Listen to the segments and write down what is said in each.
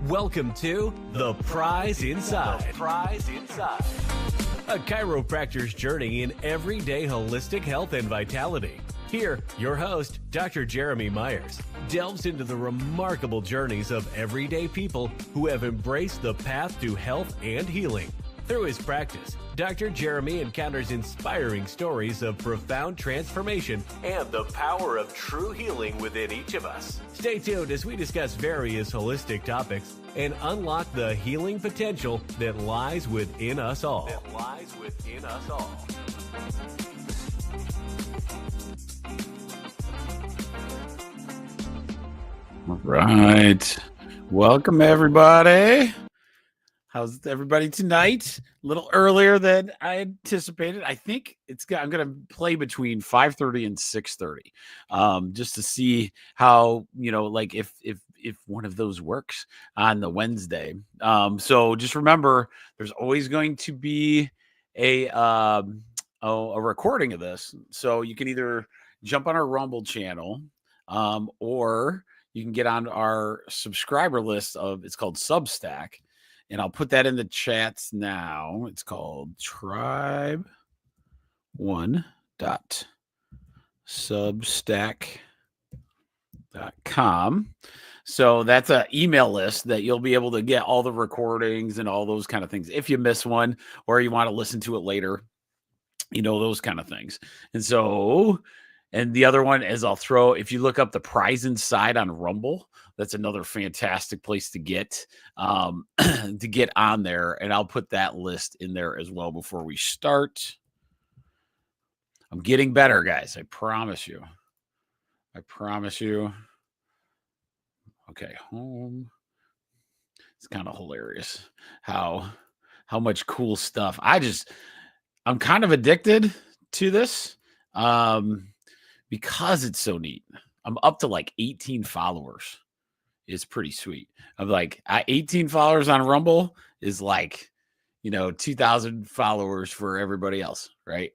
Welcome to The Prize Inside. The Prize Inside. A chiropractor's journey in everyday holistic health and vitality. Here, your host, Dr. Jeremy Myers, delves into the remarkable journeys of everyday people who have embraced the path to health and healing. Through his practice, Dr. Jeremy encounters inspiring stories of profound transformation and the power of true healing within each of us. Stay tuned as we discuss various holistic topics and unlock the healing potential that lies within us all. All right. Welcome, everybody. How's everybody tonight? A little earlier than I anticipated. I think I'm going to play between 5:30 and 6:30, just to see how, like if one of those works on the Wednesday. So just remember, there's always going to be a recording of this. So you can either jump on our Rumble channel, or you can get on our subscriber list it's called Substack. And I'll put that in the chats now. It's called tribe1.substack.com. So that's an email list that you'll be able to get all the recordings and all those kind of things. If you miss one or you want to listen to it later, those kind of things. And the other one is if you look up The Prize Inside on Rumble, that's another fantastic place to get on there. And I'll put that list in there as well before we start. I'm getting better, guys. I promise you. Okay, home. It's kind of hilarious how much cool stuff. I'm kind of addicted to this because it's so neat. I'm up to like 18 followers. It's pretty sweet. I'm like 18 followers on Rumble is like, 2,000 followers for everybody else, right?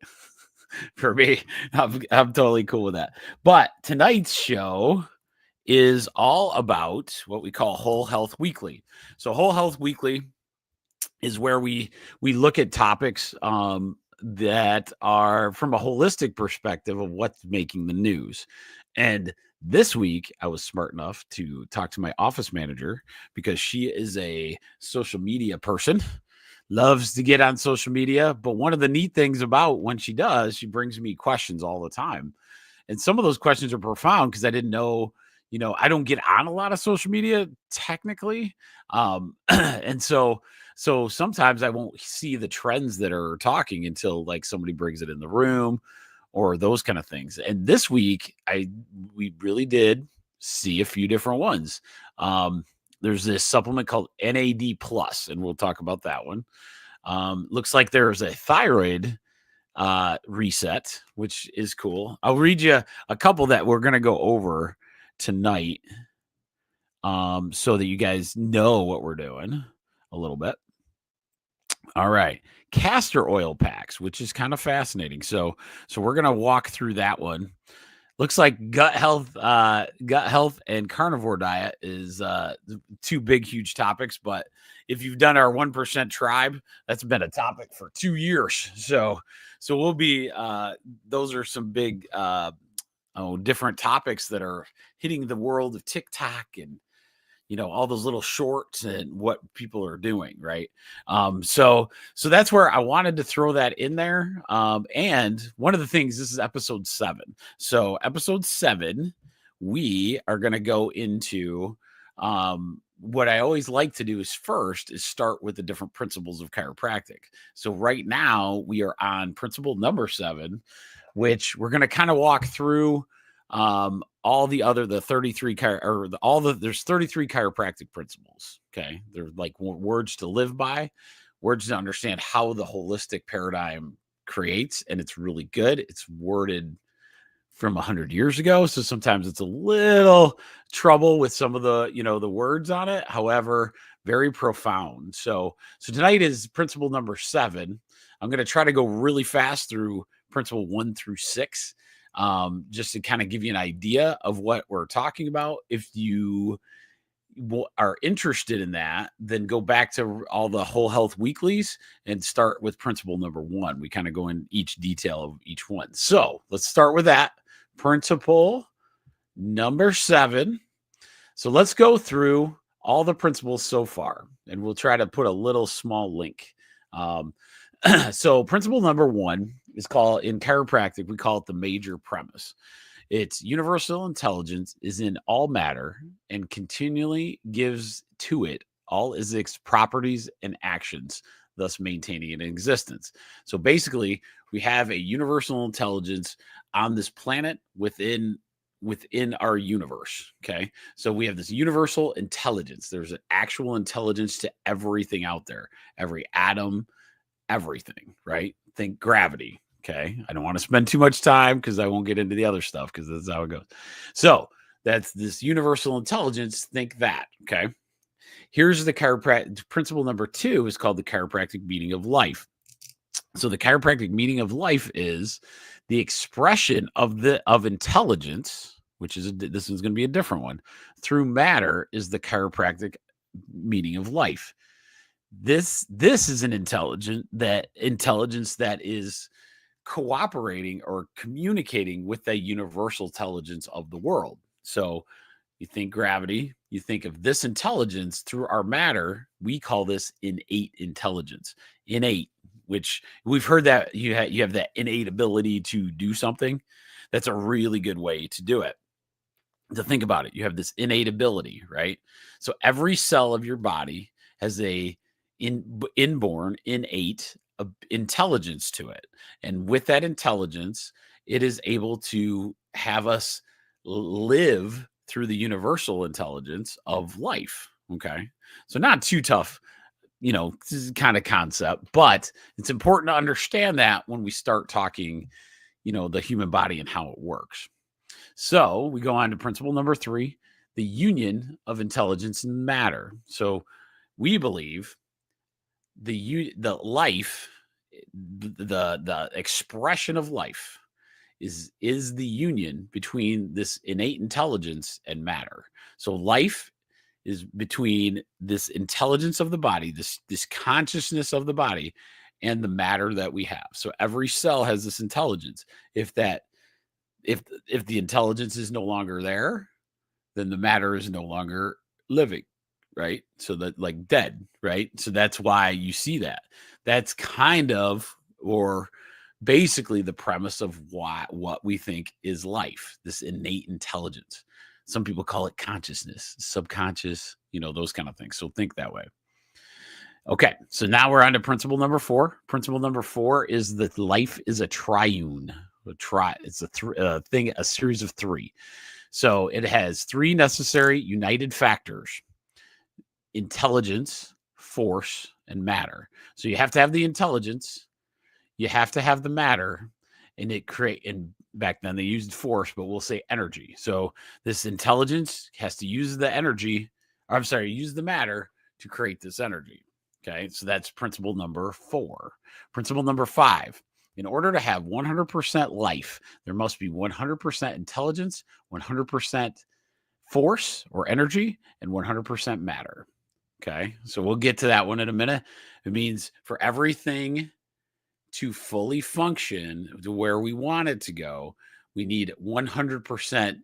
For me, I'm totally cool with that. But tonight's show is all about what we call Whole Health Weekly. So Whole Health Weekly is where we look at topics that are from a holistic perspective of what's making the news. And this week, I was smart enough to talk to my office manager because she is a social media person, loves to get on social media. But one of the neat things about when she does, she brings me questions all the time. And some of those questions are profound because I didn't know, I don't get on a lot of social media technically. And so So sometimes I won't see the trends that are talking until like somebody brings it in the room or those kind of things. And this week, we really did see a few different ones. There's this supplement called NAD Plus, and we'll talk about that one. Looks like there's a thyroid reset, which is cool. I'll read you a couple that we're going to go over tonight, so that you guys know what we're doing a little bit. All right. Castor oil packs, which is kind of fascinating. So we're going to walk through that one. Looks like gut health and carnivore diet is two big, huge topics. But if you've done our 1% tribe, that's been a topic for 2 years. So we'll be those are some big different topics that are hitting the world of TikTok and all those little shorts and what people are doing, right? So that's where I wanted to throw that in there. And one of the things, this is episode 7. So episode 7, we are going to go into what I always like to do is start with the different principles of chiropractic. So right now we are on principle number 7, which we're going to kind of walk through all the 33 there's 33 chiropractic principles. Okay. They're like words to live by, words to understand how the holistic paradigm creates. And it's really good. It's worded from 100 years ago. So sometimes it's a little trouble with some of the, the words on it. However, very profound. So tonight is principle number 7. I'm going to try to go really fast through principle 1 through 6. Just to kind of give you an idea of what we're talking about. If you are interested in that, then go back to all the whole health weeklies and start with principle number 1. We kind of go in each detail of each one. So let's start with that. Principle number 7. So let's go through all the principles so far, and we'll try to put a little small link. So principle number 1 is called, in chiropractic, we call it the major premise. It's universal intelligence is in all matter and continually gives to it all its properties and actions, thus maintaining an existence. So basically, we have a universal intelligence on this planet within our universe. Okay. So we have this universal intelligence. There's an actual intelligence to everything out there, every atom, everything, right? Think gravity. Okay. I don't want to spend too much time because I won't get into the other stuff because that's how it goes. So that's this universal intelligence. Think that. Okay. Here's the chiropractic principle number 2 is called the chiropractic meaning of life. So the chiropractic meaning of life is the expression of intelligence, which is this is going to be a different one, through matter, is the chiropractic meaning of life. This is an intelligence that is cooperating or communicating with the universal intelligence of the world. So you think gravity, you think of this intelligence through our matter. We call this innate intelligence. Innate, which we've heard that you have that innate ability to do something. That's a really good way to do it. To think about it, you have this innate ability, right? So every cell of your body has a inborn, innate intelligence to it. And with that intelligence, it is able to have us live through the universal intelligence of life. Okay. So not too tough, this is kind of concept, but it's important to understand that when we start talking, the human body and how it works. So we go on to principle number 3, the union of intelligence and matter. So we believe the life, the expression of life is the union between this innate intelligence and matter. So life is between this intelligence of the body, this consciousness of the body, and the matter that we have. So every cell has this intelligence. If the intelligence is no longer there, then the matter is no longer living, right? So that, like, dead, right? So that's why you see that. That's kind of, or basically, the premise of what we think is life, this innate intelligence. Some people call it consciousness, subconscious, those kind of things. So think that way. Okay, so now we're on to principle number 4. Principle number 4 is that life is a triune. It's a series of 3. So it has 3 necessary united factors: intelligence, force, and matter. So you have to have the intelligence, you have to have the matter, and back then they used force, but we'll say energy. So this intelligence has to use the energy, or I'm sorry, use the matter to create this energy. Okay, so that's principle number 4. Principle number 5: in order to have 100% life, there must be 100% intelligence, 100% force or energy, and 100% matter. Okay, so we'll get to that one in a minute. It means for everything to fully function to where we want it to go, we need 100%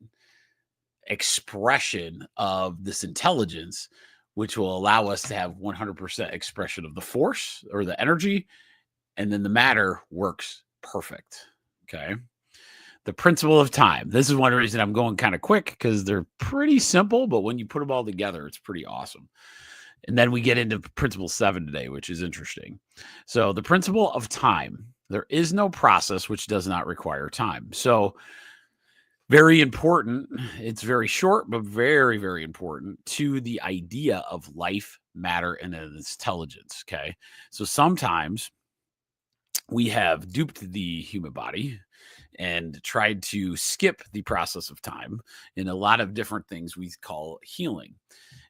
expression of this intelligence, which will allow us to have 100% expression of the force or the energy, and then the matter works perfect. Okay. The principle of time. This is one reason I'm going kind of quick, because they're pretty simple, but when you put them all together, it's pretty awesome. And then we get into principle 7 today, which is interesting. So the principle of time. There is no process which does not require time. So very important. It's very short, but very, very important to the idea of life, matter, and intelligence. Okay. So sometimes we have duped the human body and tried to skip the process of time in a lot of different things we call healing.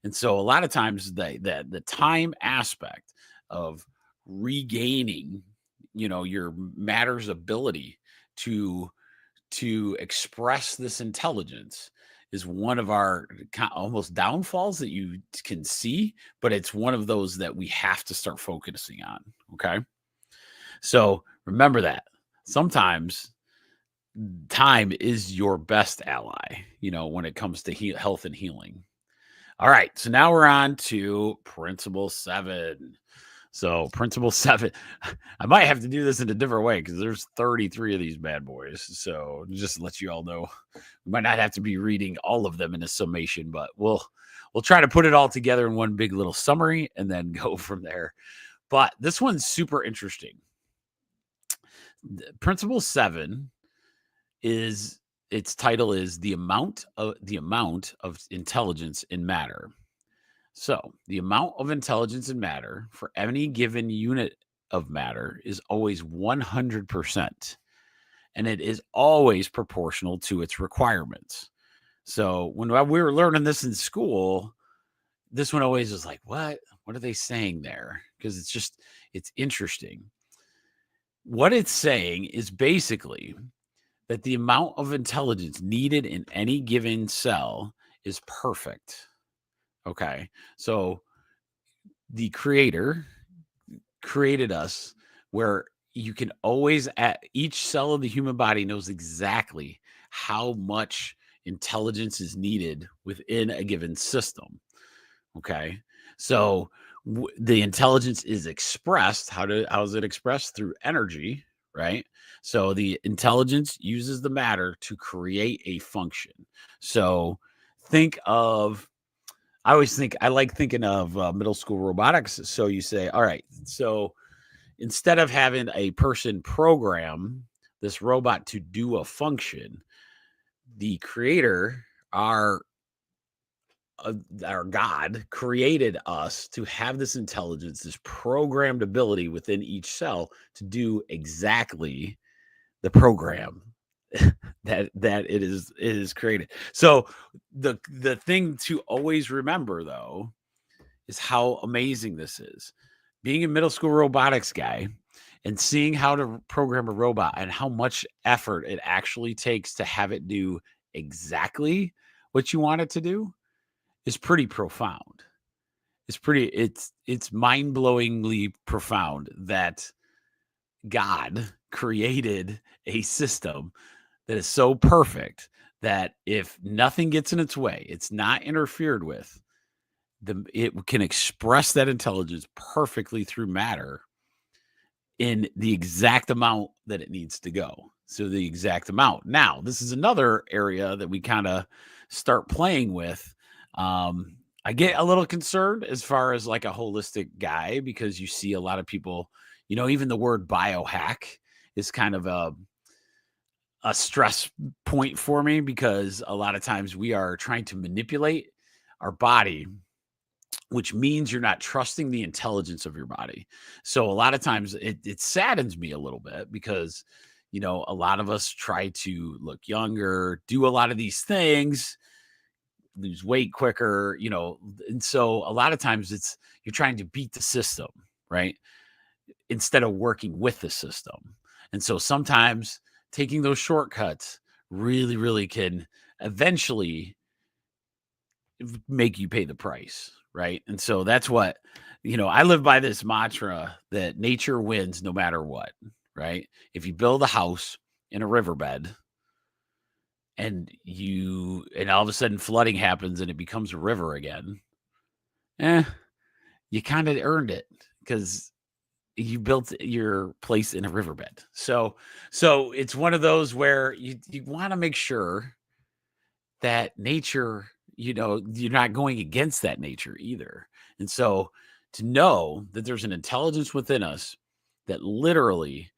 And so a lot of times the time aspect of regaining, your matter's ability to express this intelligence is one of our almost downfalls that you can see, but it's one of those that we have to start focusing on. Okay. So remember that sometimes time is your best ally, when it comes to health and healing. All right. So now we're on to principle 7. So principle 7, I might have to do this in a different way because there's 33 of these bad boys. So just to let you all know, we might not have to be reading all of them in a summation, but we'll try to put it all together in one big little summary and then go from there. But this one's super interesting. Principle 7 is, its title is the amount of intelligence in matter. So the amount of intelligence in matter for any given unit of matter is always 100%, and it is always proportional to its requirements. So when we were learning this in school, this one always was like, what are they saying there? Because it's interesting. What it's saying is basically that the amount of intelligence needed in any given cell is perfect. Okay. So the creator created us where you can always, at each cell of the human body knows exactly how much intelligence is needed within a given system. Okay. So the intelligence is expressed. How is it expressed? Through energy, right? So the intelligence uses the matter to create a function. So I like thinking of middle school robotics. So you say, all right, so instead of having a person program this robot to do a function, the creator, our God, created us to have this intelligence, this programmed ability within each cell to do exactly the program that it is created. So the thing to always remember, though, is how amazing this is. Being a middle school robotics guy and seeing how to program a robot and how much effort it actually takes to have it do exactly what you want it to do is pretty profound. It's mind-blowingly profound that God created a system that is so perfect that if nothing gets in its way, it's not interfered with, it can express that intelligence perfectly through matter in the exact amount that it needs to go. So the exact amount. Now, this is another area that we kind of start playing with. I get a little concerned as far as like a holistic guy, because you see a lot of people, even the word biohack is kind of a stress point for me, because a lot of times we are trying to manipulate our body, which means you're not trusting the intelligence of your body. So a lot of times it saddens me a little bit, because, a lot of us try to look younger, do a lot of these things, lose weight quicker, and so a lot of times you're trying to beat the system, right? Instead of working with the system. And so sometimes taking those shortcuts really, really can eventually make you pay the price, right? And so that's what, I live by this mantra that nature wins no matter what, right? If you build a house in a riverbed and all of a sudden flooding happens and it becomes a river again, you kind of earned it, because you built your place in a riverbed. So it's one of those where you want to make sure that nature, you're not going against that nature either. And so to know that there's an intelligence within us that literally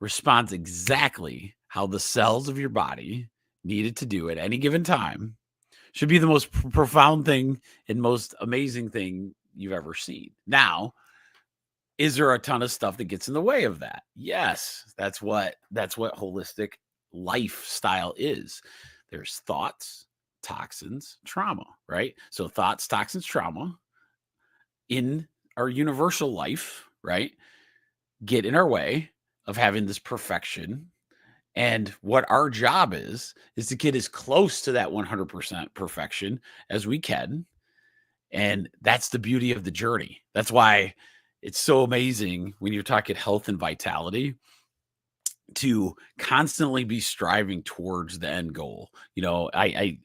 responds exactly how the cells of your body needed to do at any given time should be the most profound thing and most amazing thing you've ever seen. Now, is there a ton of stuff that gets in the way of that? Yes, that's what holistic lifestyle is. There's thoughts, toxins, trauma, right? So thoughts, toxins, trauma in our universal life, right, get in our way of having this perfection. And what our job is to get as close to that 100% perfection as we can. And that's the beauty of the journey. That's why it's so amazing when you're talking health and vitality to constantly be striving towards the end goal. I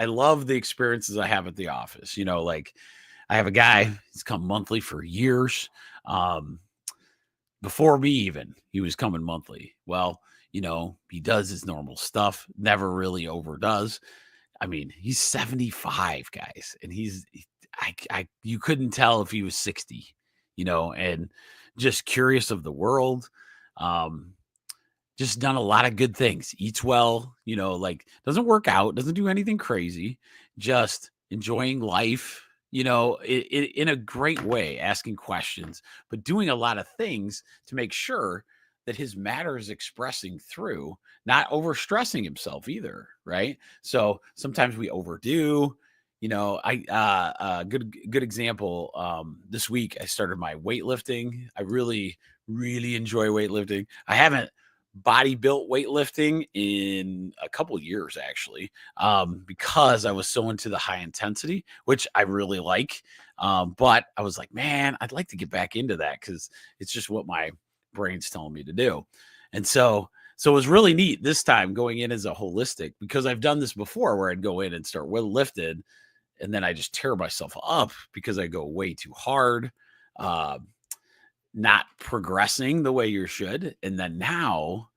love the experiences I have at the office. Like I have a guy, he's come monthly for years. Before me, even, he was coming monthly. Well, he does his normal stuff, never really overdoes. I mean, he's 75, guys, and you couldn't tell if he was 60, and just curious of the world. Just done a lot of good things, eats well, like doesn't work out, doesn't do anything crazy, just enjoying life, in a great way, asking questions, but doing a lot of things to make sure that his matter is expressing through, not overstressing himself either, right? So sometimes we overdo. Good example. This week I started my weightlifting. I really, really enjoy weightlifting. I haven't body built weightlifting in a couple of years, actually, because I was so into the high intensity, which I really like. But I was like, man, I'd like to get back into that, because it's just what my brain's telling me to do. And so it was really neat this time going in as a holistic, because I've done this before where I'd go in and start lifted, and then I just tear myself up because I go way too hard, not progressing the way you should. And then now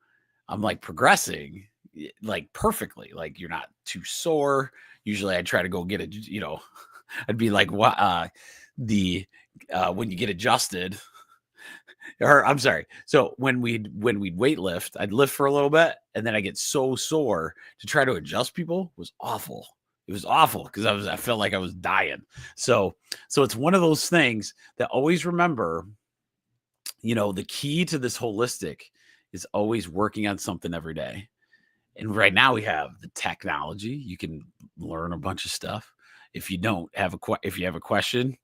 I'm like progressing like perfectly, like you're not too sore. Usually I try to go get it, I'd be like, what, when you get adjusted, or I'm sorry. So when we'd weight lift, I'd lift for a little bit, and then I get so sore to try to adjust people was awful. It was awful, because I felt like I was dying. So it's one of those things that always remember, the key to this holistic is always working on something every day. And right now we have the technology. You can learn a bunch of stuff. If you have a question,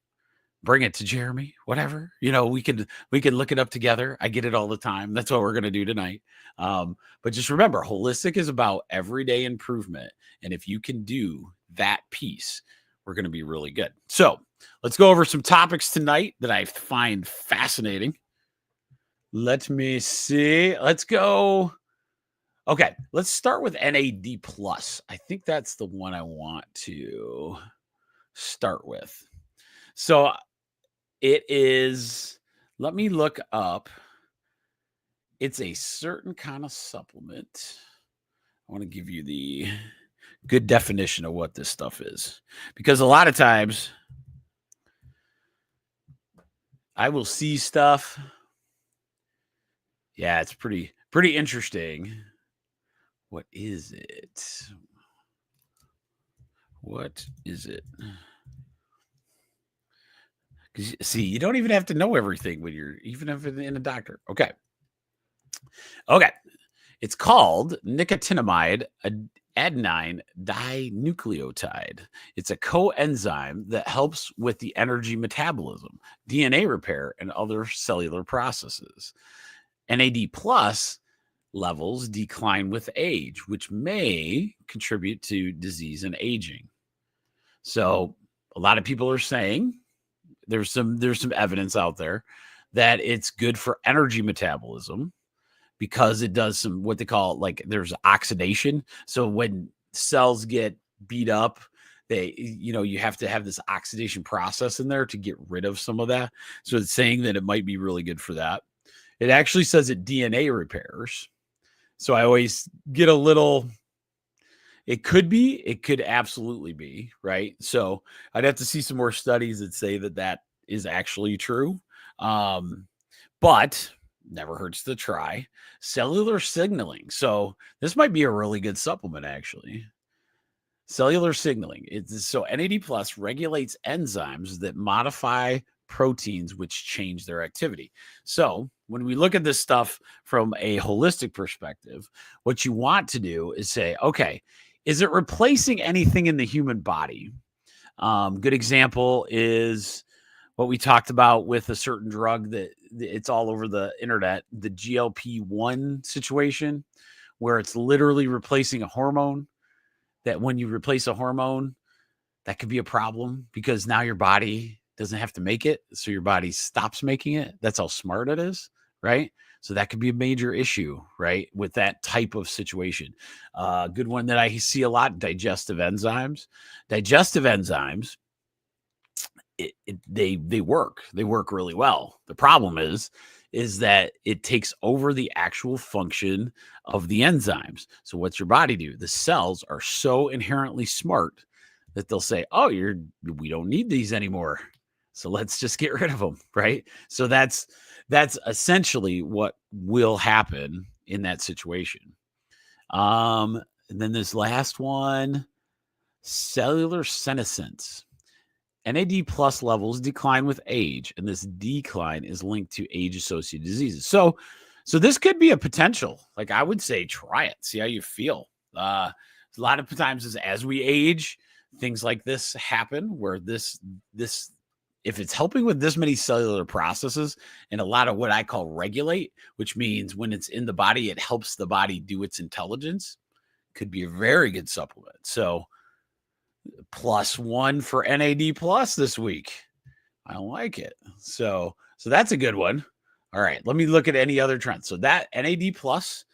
bring it to Jeremy, whatever, we can look it up together. I get it all the time. That's what we're going to do tonight. But just remember, holistic is about everyday improvement. And if you can do that piece, we're going to be really good. So let's go over some topics tonight that I find fascinating. Let me see. Let's go. Okay, let's start with NAD+. I think that's the one I want to start with. So it is, let me look up. It's a certain kind of supplement. I want to give you good definition of what this stuff is, because a lot of times I will see stuff. Yeah, it's pretty interesting. What is it? What is it? Because see, you don't even have to know everything when you're even if in a doctor. Okay. It's called nicotinamide adenine dinucleotide. It's a coenzyme that helps with the energy metabolism, DNA repair, and other cellular processes. NAD plus levels decline with age, which may contribute to disease and aging. So a lot of people are saying there's some evidence out there that it's good for energy metabolism, because it does some what they call like there's oxidation. So when cells get beat up, you have to have this oxidation process in there to get rid of some of that. So it's saying that it might be really good for that. It actually says it DNA repairs. So I always get a little, it could absolutely be, right? So I'd have to see some more studies that say that is actually true. But never hurts to try. Cellular signaling. So this might be a really good supplement, actually. Cellular signaling. So NAD plus regulates enzymes that modify proteins which change their activity. So when we look at this stuff from a holistic perspective, what you want to do is say, okay, is it replacing anything in the human body? Good example is what we talked about with a certain drug that it's all over the internet, the GLP-1 situation, where it's literally replacing a hormone. That when you replace a hormone, that could be a problem because now your body doesn't have to make it. So your body stops making it. That's how smart it is, right? So that could be a major issue, right? With that type of situation. Good one that I see a lot, digestive enzymes. Digestive enzymes, they work really well. The problem is that it takes over the actual function of the enzymes. So what's your body do? The cells are so inherently smart that they'll say, oh, we don't need these anymore, so let's just get rid of them, right? So that's essentially what will happen in that situation. And then this last one, cellular senescence. NAD plus levels decline with age, and this decline is linked to age-associated diseases. So this could be a potential. Like I would say, try it, see how you feel. A lot of times, as we age, things like this happen. Where this, if it's helping with this many cellular processes, and a lot of what I call regulate, which means when it's in the body, it helps the body do its intelligence, could be a very good supplement. So. +1 for NAD plus this week. I don't like it. So that's a good one. All right, let me look at any other trends. So that NAD plus,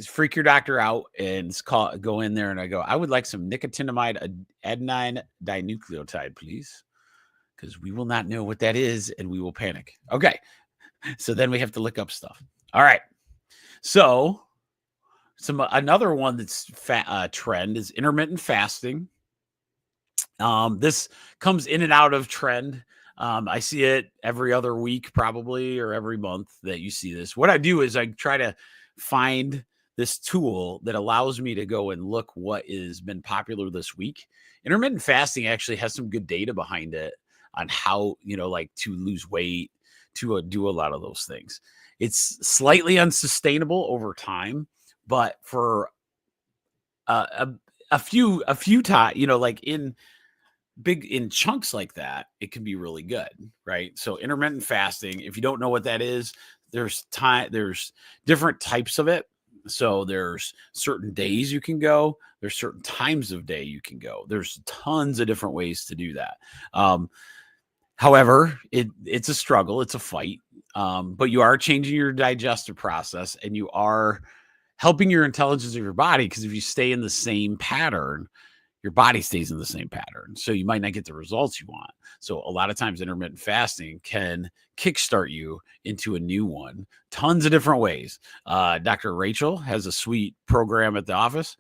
freak your doctor out and go in there and I go, I would like some nicotinamide adenine dinucleotide, please, because we will not know what that is and we will panic. Okay, so then we have to look up stuff. All right, so another one that's trend is intermittent fasting. This comes in and out of trend. I see it every other week, probably, or every month that you see this. What I do is I try to find this tool that allows me to go and look what has been popular this week. Intermittent fasting actually has some good data behind it on how, to lose weight, to do a lot of those things. It's slightly unsustainable over time. But for a few times, like in chunks like that, it can be really good, right? So intermittent fasting, if you don't know what that is, there's different types of it. So there's certain days you can go, there's certain times of day you can go. There's tons of different ways to do that. However, it's a struggle, it's a fight. But you are changing your digestive process and you are helping your intelligence of your body, because if you stay in the same pattern, your body stays in the same pattern. So you might not get the results you want. So a lot of times intermittent fasting can kickstart you into a new one. Tons of different ways. Dr. Rachel has a sweet program at the office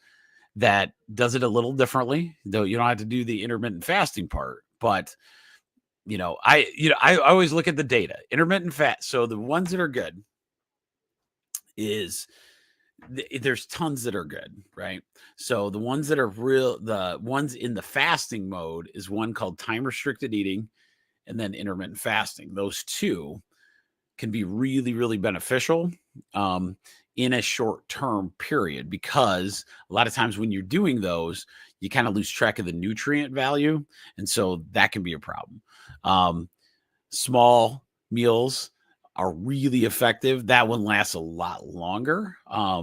that does it a little differently, though you don't have to do the intermittent fasting part. But I always look at the data. Intermittent fast. So the ones that are good is there's tons that are good, right? So the ones that are the ones in the fasting mode is one called time restricted eating and then intermittent fasting. Those two can be really, really beneficial in a short term period, because a lot of times when you're doing those, you kind of lose track of the nutrient value. And so that can be a problem. Small meals are really effective. That one lasts a lot longer.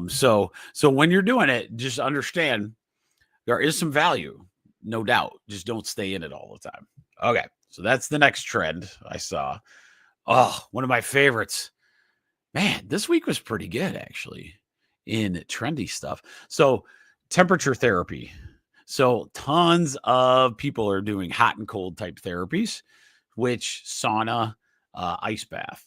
So when you're doing it, just understand there is some value, no doubt. Just don't stay in it all the time. Okay. So that's the next trend I saw. Oh, one of my favorites. Man, this week was pretty good actually in trendy stuff. So temperature therapy. So tons of people are doing hot and cold type therapies, which sauna, ice bath.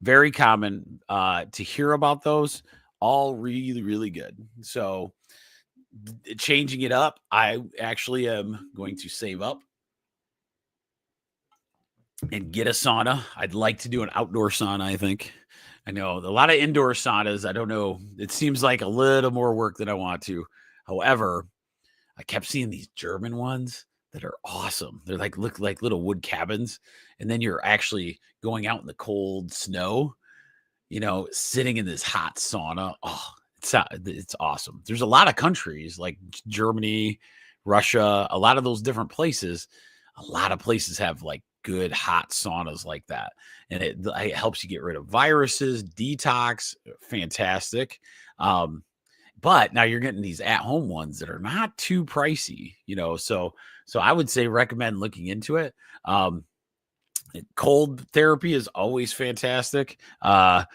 Very common to hear about those, all really, really good. So changing it up, I actually am going to save up and get a sauna. I'd like to do an outdoor sauna, I think. I know a lot of indoor saunas. I don't know. It seems like a little more work than I want to. However, I kept seeing these German ones that are awesome. They're look like little wood cabins. And then you're actually going out in the cold snow, sitting in this hot sauna. Oh, it's awesome. There's a lot of countries like Germany, Russia, a lot of those different places. A lot of places have like good hot saunas like that. And it helps you get rid of viruses, detox, fantastic. But now you're getting these at-home ones that are not too pricey, So I would say recommend looking into it. Cold therapy is always fantastic. Right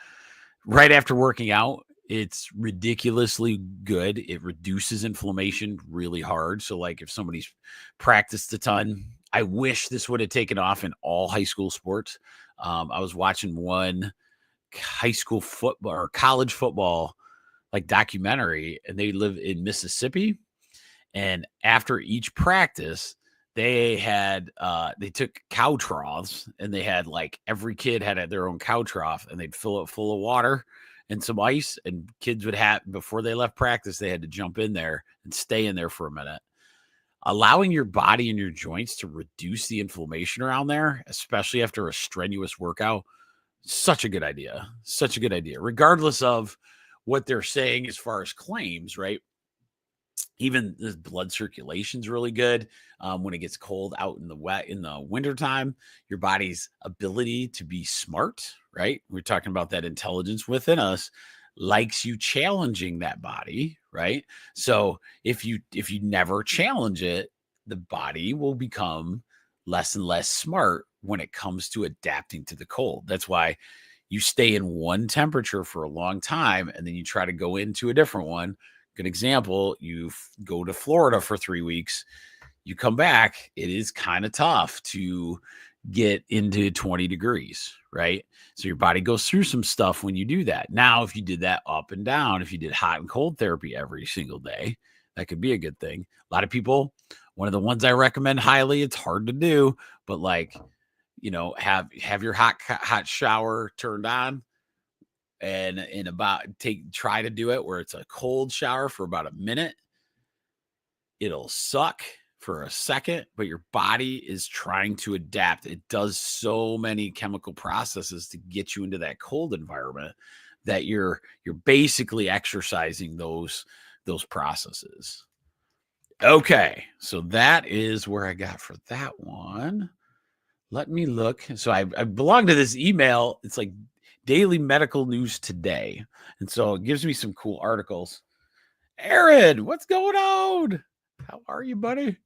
after working out, it's ridiculously good. It reduces inflammation really hard. So like if somebody's practiced a ton, I wish this would have taken off in all high school sports. I was watching one high school football or college football like documentary, and they live in Mississippi. And after each practice, they took cow troughs, and they had like every kid had their own cow trough, and they'd fill it full of water and some ice, and kids would have, before they left practice, they had to jump in there and stay in there for a minute. Allowing your body and your joints to reduce the inflammation around there, especially after a strenuous workout, such a good idea. Such a good idea, regardless of what they're saying as far as claims, right? Even the blood circulation is really good. When it gets cold out in the wintertime, your body's ability to be smart, right? We're talking about that intelligence within us, likes you challenging that body, right? So if you never challenge it, the body will become less and less smart when it comes to adapting to the cold. That's why you stay in one temperature for a long time, and then you try to go into a different one. Good example, you go to Florida for 3 weeks, you come back, it is kind of tough to get into 20 degrees, right? So your body goes through some stuff when you do that. Now, if you did that up and down, if you did hot and cold therapy every single day, that could be a good thing. A lot of people, one of the ones I recommend highly, it's hard to do, but like, have your hot shower turned on, and try to do it where it's a cold shower for about a minute. It'll suck for a second, but your body is trying to adapt. It does so many chemical processes to get you into that cold environment that you're basically exercising those processes. Okay, so that is where I got for that one. Let me look. So I belong to this email. It's like Daily Medical News Today. And so it gives me some cool articles. Aaron, what's going on? How are you, buddy?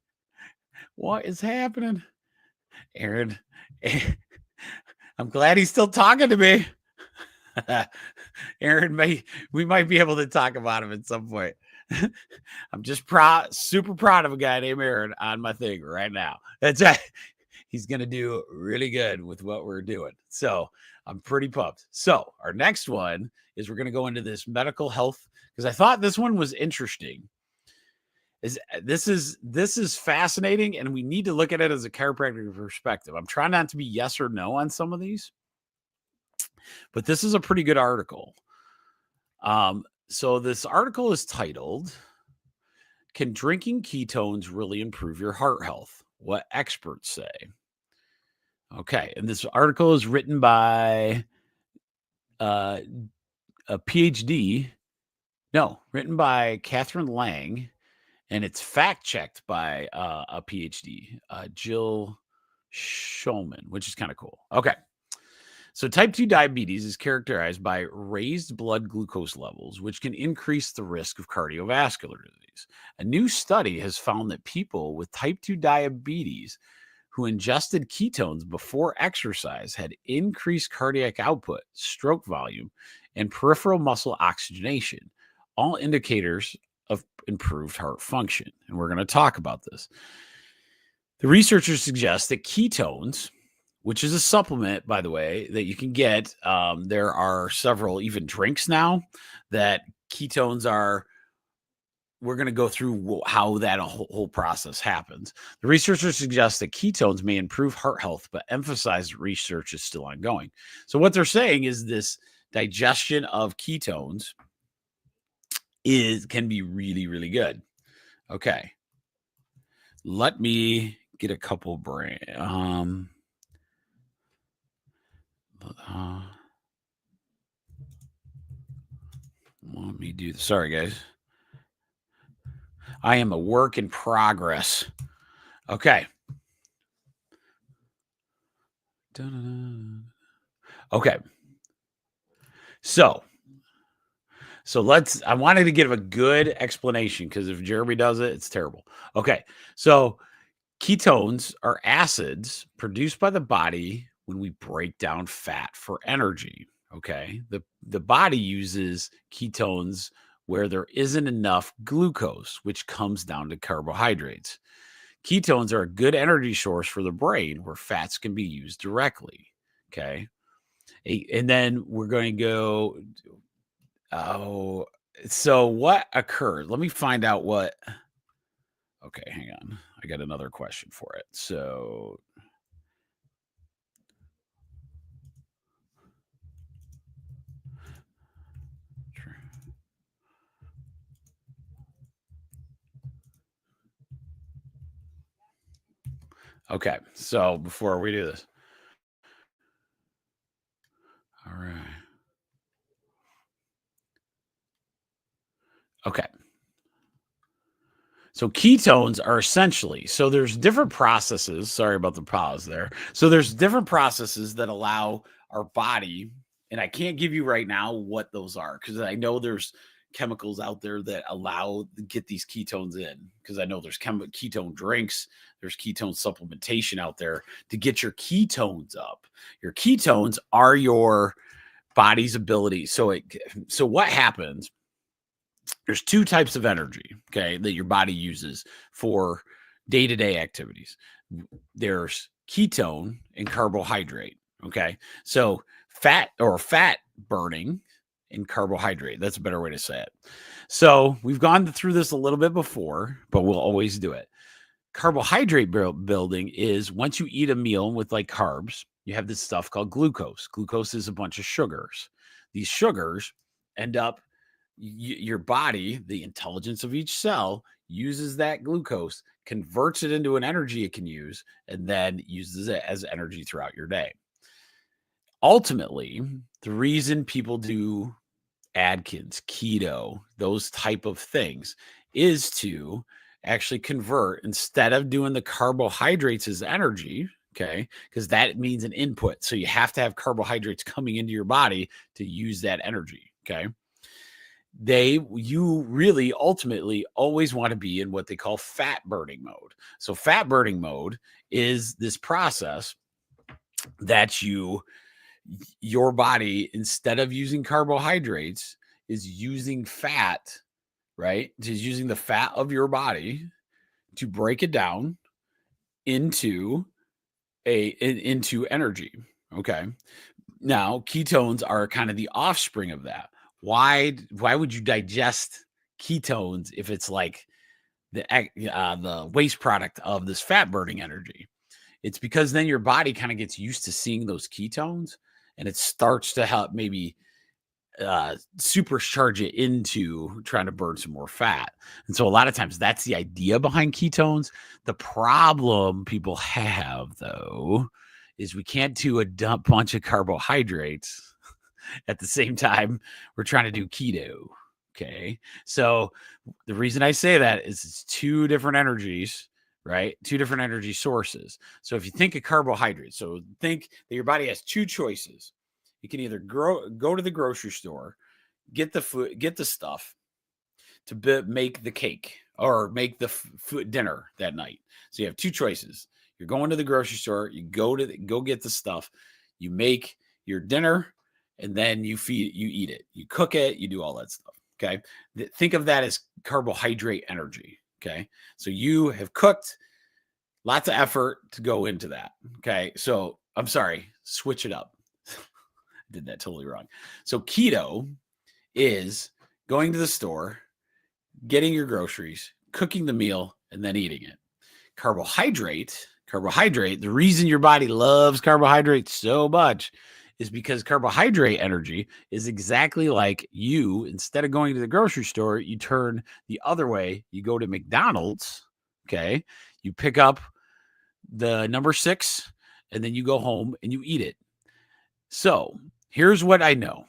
What is happening? Aaron, I'm glad he's still talking to me. Aaron, we might be able to talk about him at some point. I'm just super proud of a guy named Aaron on my thing right now. That's right. He's going to do really good with what we're doing. So I'm pretty pumped. So our next one is we're going to go into this medical health, because I thought this one was interesting. This is fascinating, and we need to look at it as a chiropractic perspective. I'm trying not to be yes or no on some of these, but this is a pretty good article. So this article is titled, "Can drinking ketones really improve your heart health? What experts say." Okay, and this article is written by a PhD. No, written by Catherine Lang, and it's fact checked by a PhD, Jill Schulman, which is kind of cool. Okay. So type 2 diabetes is characterized by raised blood glucose levels, which can increase the risk of cardiovascular disease. A new study has found that people with type 2 diabetes who ingested ketones before exercise had increased cardiac output, stroke volume, and peripheral muscle oxygenation, all indicators of improved heart function. And we're going to talk about this. The researchers suggest that ketones, which is a supplement, by the way, that you can get. There are several even drinks now that ketones are. We're going to go through how that whole process happens. The researchers suggest that ketones may improve heart health, but emphasize research is still ongoing. So what they're saying is this digestion of ketones can be really, really good. Okay. Let me get a couple let me do this. Sorry, guys. I am a work in progress. Okay. Okay. So I wanted to give a good explanation, because if Jeremy does it, it's terrible. Okay. So ketones are acids produced by the body when we break down fat for energy. Okay. The body uses ketones where there isn't enough glucose, which comes down to carbohydrates. Ketones are a good energy source for the brain, where fats can be used directly. Okay. And then we're going to go. Oh, so what occurred? Let me find out what. Okay, hang on. I got another question for it. So. Okay, so before we do this. All right. Okay. So ketones are essentially, so there's different processes. Sorry about the pause there. So there's different processes that allow our body, and I can't give you right now what those are, because I know there's chemicals out there that get these ketones in, because I know there's ketone drinks, there's ketone supplementation out there to get your ketones up. Your ketones are your body's ability. So what happens? There's two types of energy, okay, that your body uses for day-to-day activities. There's ketone and carbohydrate, okay? So fat burning and carbohydrate. That's a better way to say it. So we've gone through this a little bit before, but we'll always do it. Carbohydrate building is once you eat a meal with like carbs, you have this stuff called glucose. Glucose is a bunch of sugars. These sugars end up your body, the intelligence of each cell, uses that glucose, converts it into an energy it can use, and then uses it as energy throughout your day. Ultimately, the reason people do Atkins, keto, those type of things is to actually convert, instead of doing the carbohydrates as energy, okay, because that means an input. So you have to have carbohydrates coming into your body to use that energy, okay? You really ultimately always want to be in what they call fat burning mode. So fat burning mode is this process that your body, instead of using carbohydrates, is using fat, right? It's using the fat of your body to break it down into into energy. Okay. Now, ketones are kind of the offspring of that. Why would you digest ketones if it's like the waste product of this fat burning energy? It's because then your body kind of gets used to seeing those ketones, and it starts to help maybe supercharge it into trying to burn some more fat. And so a lot of times that's the idea behind ketones. The problem people have, though, is we can't do a bunch of carbohydrates at the same time we're trying to do keto. Okay. So the reason I say that is it's two different energies, right? Two different energy sources. So if you think of carbohydrates, so think that your body has two choices. You can either go to the grocery store, get the food, get the stuff to make the cake or make the food dinner that night. So you have two choices. You're going to the grocery store, you go get the stuff, you make your dinner, and then you eat it. You cook it, you do all that stuff. Okay. Think of that as carbohydrate energy. Okay. So you have cooked, lots of effort to go into that. Okay. So I'm sorry, switch it up. Did that totally wrong. So keto is going to the store, getting your groceries, cooking the meal, and then eating it. Carbohydrate, the reason your body loves carbohydrates so much is because carbohydrate energy is exactly like you, instead of going to the grocery store, you turn the other way. You go to McDonald's, okay? You pick up the number 6, and then you go home and you eat it. So here's what I know.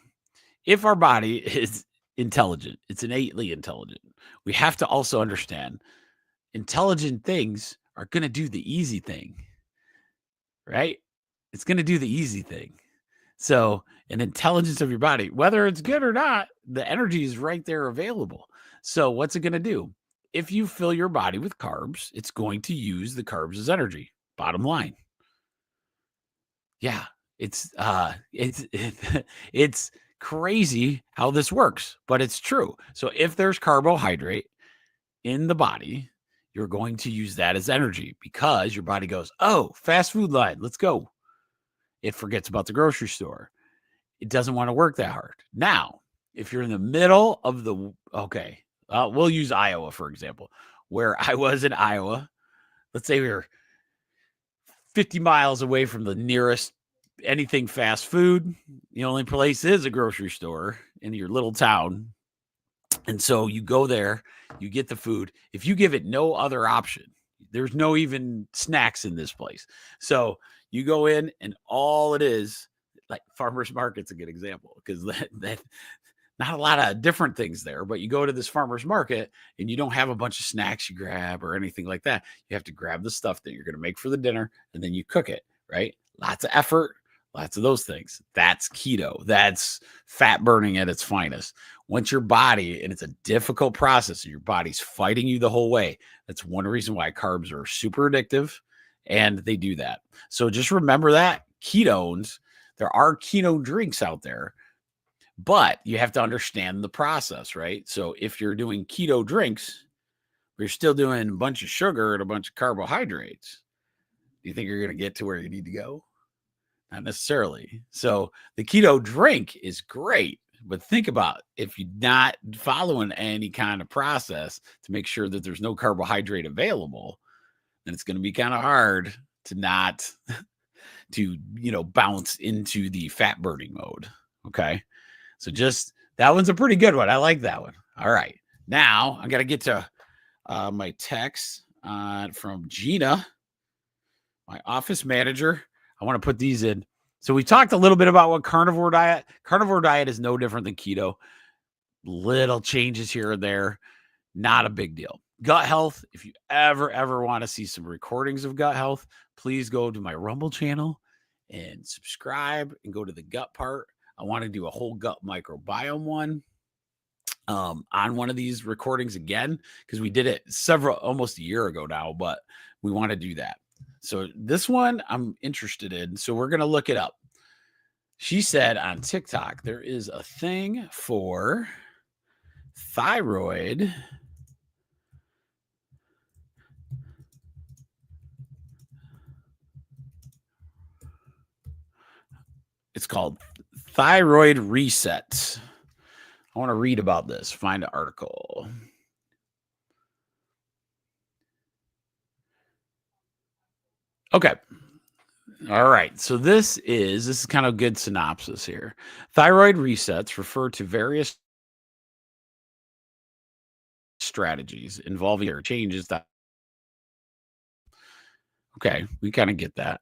If our body is intelligent, it's innately intelligent, we have to also understand intelligent things are going to do the easy thing, right? It's going to do the easy thing. So an intelligence of your body, whether it's good or not, the energy is right there available. So what's it going to do? If you fill your body with carbs, it's going to use the carbs as energy. Bottom line. Yeah, it's it's crazy how this works, but it's true. So if there's carbohydrate in the body, you're going to use that as energy because your body goes, oh, fast food line, let's go. It forgets about the grocery store. It doesn't want to work that hard. Now, if you're in the middle of we'll use Iowa, for example, where I was in Iowa. Let's say we were 50 miles away from the nearest anything fast food. The only place is a grocery store in your little town. And so you go there, you get the food. If you give it no other option, there's no even snacks in this place. So you go in and all it is, like farmer's market's a good example because that not a lot of different things there, but you go to this farmer's market and you don't have a bunch of snacks you grab or anything like that. You have to grab the stuff that you're going to make for the dinner and then you cook it, right? Lots of effort, lots of those things. That's keto. That's fat burning at its finest. Once your body, and it's a difficult process, your body's fighting you the whole way. That's one reason why carbs are super addictive and they do that. So just remember that ketones, there are keto drinks out there, but you have to understand the process, right? So if you're doing keto drinks, but you're still doing a bunch of sugar and a bunch of carbohydrates, do you think you're going to get to where you need to go? Not necessarily. So the keto drink is great, but think about if you're not following any kind of process to make sure that there's no carbohydrate available, then it's going to be kind of hard to not to, bounce into the fat burning mode. Okay. So just that one's a pretty good one. I like that one. All right. Now I got to get to my text from Gina, my office manager. I want to put these in. So we talked a little bit about what carnivore diet. Carnivore diet is no different than keto. Little changes here and there. Not a big deal. Gut health. If you ever want to see some recordings of gut health, please go to my Rumble channel and subscribe and go to the gut part. I want to do a whole gut microbiome one on one of these recordings again, because we did it almost a year ago now, but we want to do that. So this one I'm interested in. So we're going to look it up. She said on TikTok, there is a thing for thyroid it's called Thyroid Reset. I want to read about this. Find an article. Okay. All right. So this is kind of a good synopsis here. Thyroid resets refer to various strategies involving or changes that. Okay, we kind of get that.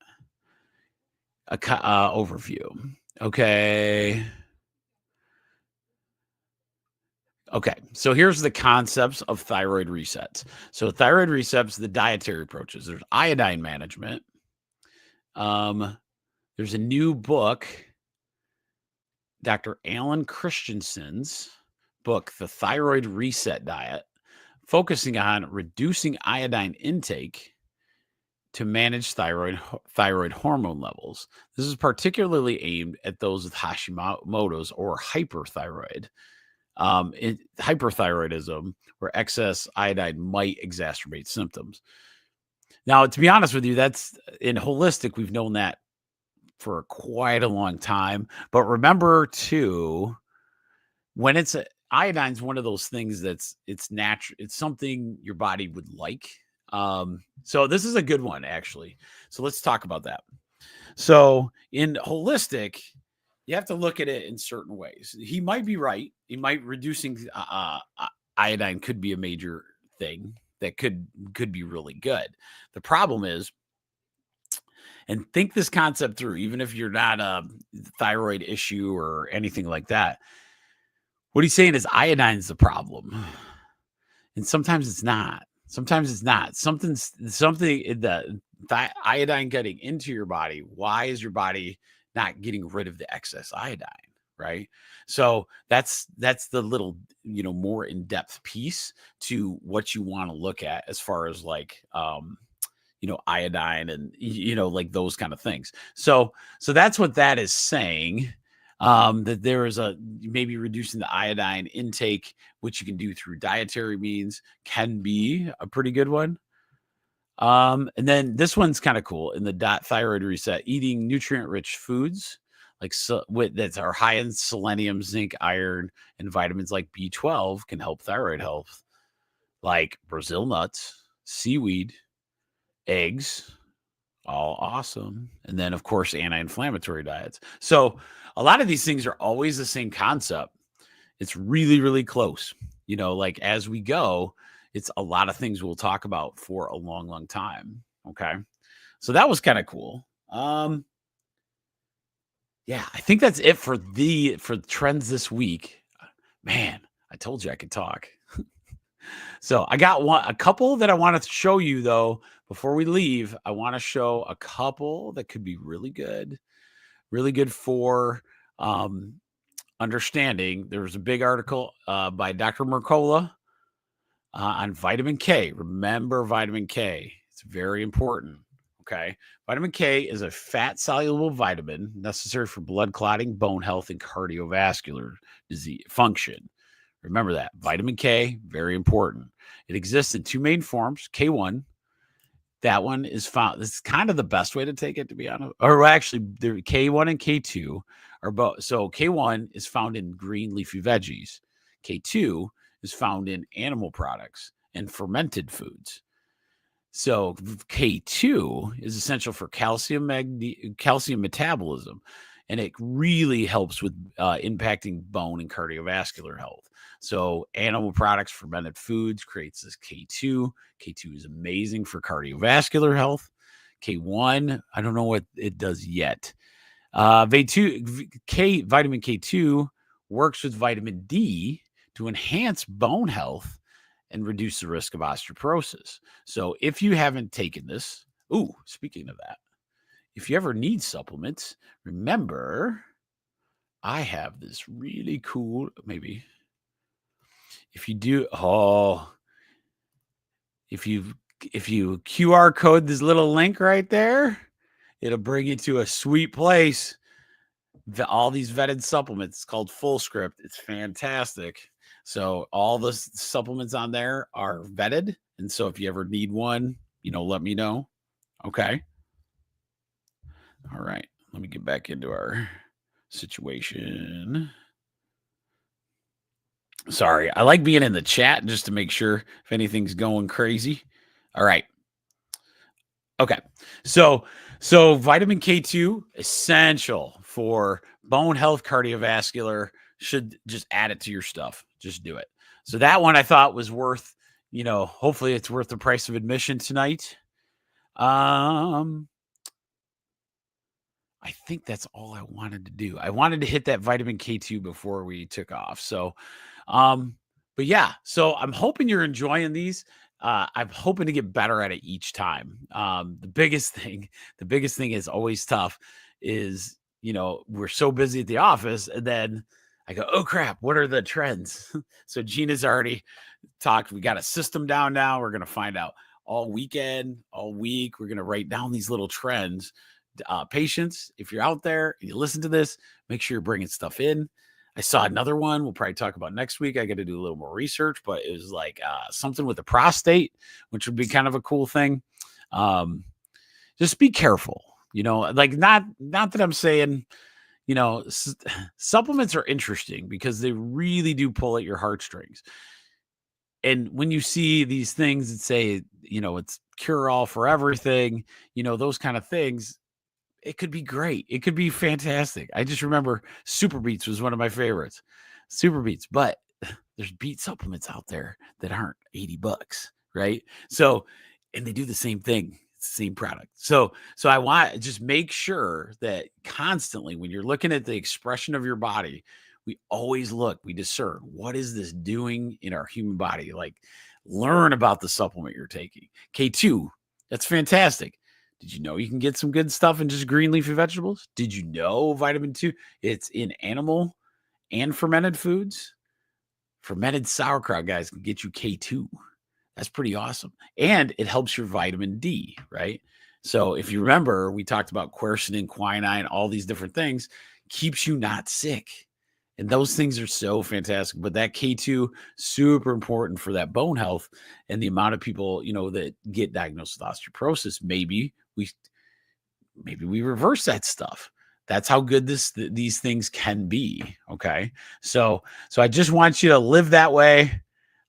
Overview. Okay. Okay, so here's the concepts of thyroid resets. So thyroid resets, the dietary approaches. There's iodine management. There's a new book, Dr. Alan Christensen's book, The Thyroid Reset Diet, focusing on reducing iodine intake to manage thyroid hormone levels. This is particularly aimed at those with Hashimoto's or hyperthyroid. Hyperthyroidism, where excess iodine might exacerbate symptoms. Now, to be honest with you, that's in holistic, we've known that for quite a long time. But remember, too, when it's iodine's one of those things it's natural, it's something your body would like. So this is a good one, actually. So let's talk about that. So in holistic, you have to look at it in certain ways. He might be right. He might reducing iodine could be a major thing that could be really good. The problem is, and think this concept through, even if you're not a thyroid issue or anything like that, what he's saying is iodine is the problem. And sometimes it's not. Sometimes it's not. Something the iodine getting into your body. Why is your body not getting rid of the excess iodine? Right. So that's the little, more in-depth piece to what you want to look at as far as like, iodine and, like those kind of things. So that's what that is saying. That there is maybe reducing the iodine intake, which you can do through dietary means, can be a pretty good one. And then this one's kind of cool in the thyroid reset, eating nutrient-rich foods like that are high in selenium, zinc, iron, and vitamins like B12 can help thyroid health, like Brazil nuts, seaweed, eggs, all awesome. And then, of course, anti-inflammatory diets. So a lot of these things are always the same concept. It's really, really close. Like as we go, it's a lot of things we'll talk about for a long, long time. Okay. So that was kind of cool. Yeah, I think that's it for trends this week. Man, I told you I could talk. So I got a couple that I want to show you though. Before we leave, I want to show a couple that could be really good for understanding. There was a big article by Dr. Mercola on vitamin K. Remember vitamin K. It's very important. Okay. Vitamin K is a fat-soluble vitamin necessary for blood clotting, bone health, and cardiovascular disease function. Remember that. Vitamin K, very important. It exists in two main forms. K1, that one is found. This is kind of the best way to take it, to be honest. Or actually, the K1 and K2 are both. So K1 is found in green leafy veggies. K2 is found in animal products and fermented foods. So K2 is essential for calcium metabolism, and it really helps with impacting bone and cardiovascular health. So animal products, fermented foods creates this K2. K2 is amazing for cardiovascular health. K1, I don't know what it does yet. Vitamin K2 works with vitamin D to enhance bone health and reduce the risk of osteoporosis. So if you haven't taken this, speaking of that, if you ever need supplements, remember, I have this really cool, maybe if you do, if you QR code this little link right there, it'll bring you to a sweet place. All these vetted supplements. It's called Full Script. It's fantastic. So all the supplements on there are vetted. And so if you ever need one, let me know. Okay. All right. Let me get back into our situation. Sorry. I like being in the chat just to make sure if anything's going crazy. All right. Okay. So vitamin K2, essential for bone health, cardiovascular. Should just add it to your stuff. Just do it. So that one I thought was worth, hopefully it's worth the price of admission tonight. I think that's all I wanted to do. I wanted to hit that vitamin K2 before we took off. So, but yeah, so I'm hoping you're enjoying these. I'm hoping to get better at it each time. The biggest thing is always tough is, we're so busy at the office and then I go, oh crap, what are the trends? So Gina's already talked. We got a system down now. We're going to find out all weekend, all week. We're going to write down these little trends. Patients, if you're out there and you listen to this, make sure you're bringing stuff in. I saw another one we'll probably talk about next week. I got to do a little more research, but it was like something with the prostate, which would be kind of a cool thing. Just be careful, like not that I'm saying, supplements are interesting because they really do pull at your heartstrings. And when you see these things that say, it's cure all for everything, those kind of things, it could be great. It could be fantastic. I just remember Super Beets was one of my favorites. Super Beets, but there's beet supplements out there that aren't $80, right? So, and they do the same thing. It's the same product. So I want to just make sure that constantly when you're looking at the expression of your body, we always we discern what is this doing in our human body? Like learn about the supplement you're taking. K2, that's fantastic. Did you know you can get some good stuff in just green leafy vegetables? Did you know vitamin 2, it's in animal and fermented foods? Fermented sauerkraut, guys, can get you K2. That's pretty awesome. And it helps your vitamin D, right? So if you remember, we talked about quercetin, quinine, all these different things, keeps you not sick. And those things are so fantastic. But that K2, super important for that bone health and the amount of people, that get diagnosed with osteoporosis. Maybe we reverse that stuff. That's how good these things can be. Okay. So I just want you to live that way.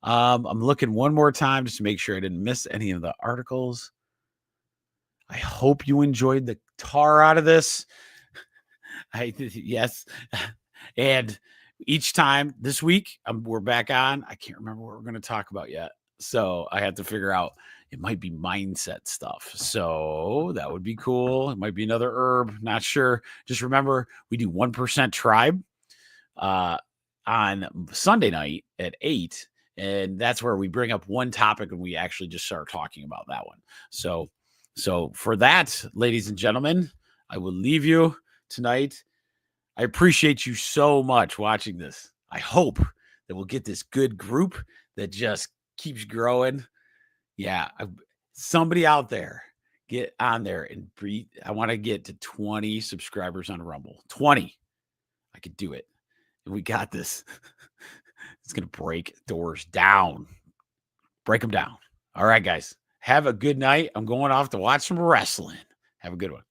I'm looking one more time just to make sure I didn't miss any of the articles. I hope you enjoyed the tar out of this. Yes. And each time this week, we're back on. I can't remember what we're going to talk about yet. So I had to figure out, it might be mindset stuff. So that would be cool. It might be another herb. Not sure. Just remember, we do 1% Tribe on Sunday night at 8. And that's where we bring up one topic and we actually just start talking about that one. So for that, ladies and gentlemen, I will leave you tonight. I appreciate you so much watching this. I hope that we'll get this good group that just keeps growing. Yeah, somebody out there, get on there and breathe. I want to get to 20 subscribers on Rumble. 20. I could do it. And we got this. It's going to break doors down. Break them down. All right, guys. Have a good night. I'm going off to watch some wrestling. Have a good one.